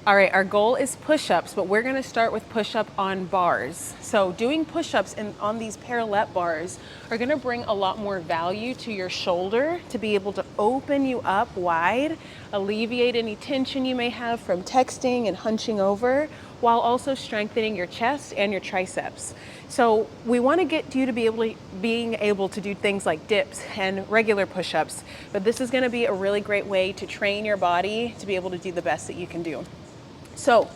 All right, our goal is push-ups, but we're gonna start with push-up on bars. So doing push-ups on these parallel bars are gonna bring a lot more value to your shoulder to be able to open you up wide, alleviate any tension you may have from texting and hunching over, while also strengthening your chest and your triceps. So we wanna get you to being able to do things like dips and regular push-ups, but this is gonna be a really great way to train your body to be able to do the best that you can do. So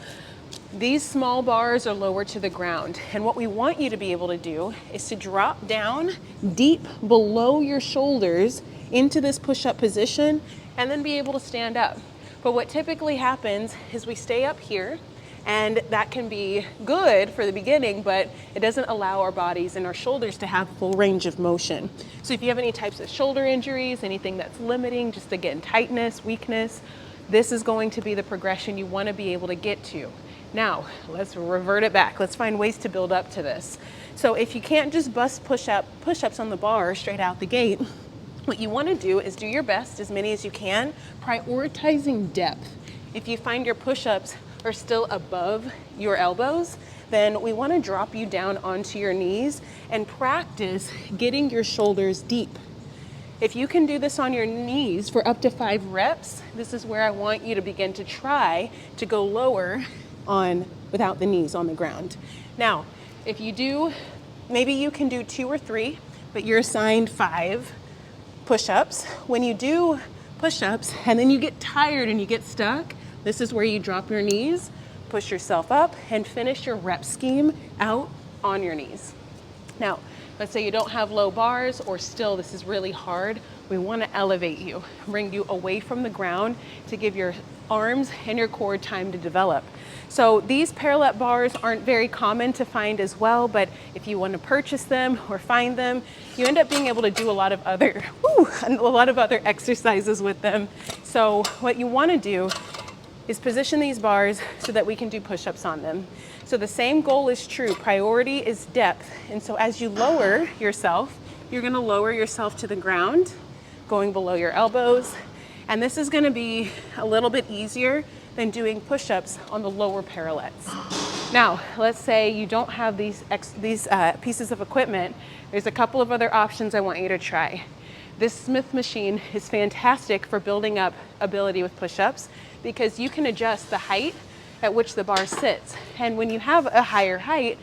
these small bars are lower to the ground, and what we want you to be able to do is to drop down deep below your shoulders into this push-up position and then be able to stand up. But what typically happens is we stay up here, and that can be good for the beginning, but it doesn't allow our bodies and our shoulders to have full range of motion. So if you have any types of shoulder injuries, anything that's limiting, just again, tightness, weakness, this is going to be the progression you want to be able to get to. Now, let's revert it back. Let's find ways to build up to this. So if you can't just bust push-ups on the bar straight out the gate, what you want to do is do your best, as many as you can, prioritizing depth. If you find your push-ups are still above your elbows, then we want to drop you down onto your knees and practice getting your shoulders deep. If you can do this on your knees for up to 5 reps, this is where I want you to begin to try to go lower without the knees on the ground. Now, if you do, maybe you can do 2 or 3, but you're assigned 5 push-ups. When you do push-ups and then you get tired and you get stuck, this is where you drop your knees, push yourself up, and finish your rep scheme out on your knees. Now, let's say you don't have low bars, or still this is really hard. We want to elevate you, bring you away from the ground to give your arms and your core time to develop. So these parallel bars aren't very common to find as well, but if you want to purchase them or find them, you end up being able to do a lot of other exercises with them. So what you want to do is position these bars so that we can do push-ups on them. So the same goal is true. Priority is depth. And so as you lower yourself, you're gonna lower yourself to the ground, going below your elbows. And this is gonna be a little bit easier than doing push-ups on the lower parallettes. Now, let's say you don't have these pieces of equipment. There's a couple of other options I want you to try. This Smith machine is fantastic for building up ability with push-ups because you can adjust the height at which the bar sits. And when you have a higher height,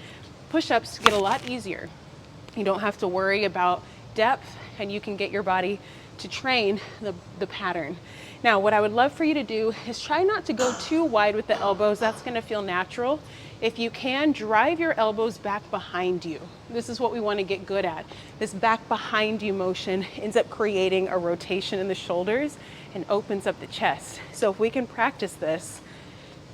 push-ups get a lot easier. You don't have to worry about depth, and you can get your body to train the pattern. Now, what I would love for you to do is try not to go too wide with the elbows. That's gonna feel natural. If you can, drive your elbows back behind you. This is what we want to get good at. This back behind you motion ends up creating a rotation in the shoulders and opens up the chest. So if we can practice this,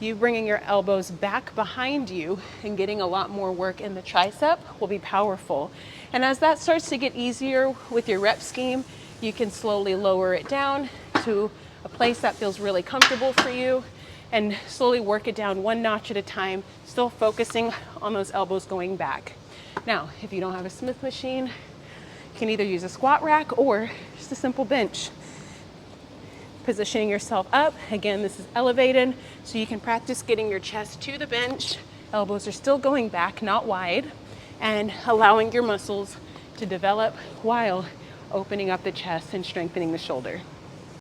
you bringing your elbows back behind you and getting a lot more work in the tricep will be powerful. And as that starts to get easier with your rep scheme, you can slowly lower it down to a place that feels really comfortable for you and slowly work it down one notch at a time, still focusing on those elbows going back. Now, if you don't have a Smith machine, you can either use a squat rack or just a simple bench. Positioning yourself up, again, this is elevated, so you can practice getting your chest to the bench. Elbows are still going back, not wide, and allowing your muscles to develop while opening up the chest and strengthening the shoulder.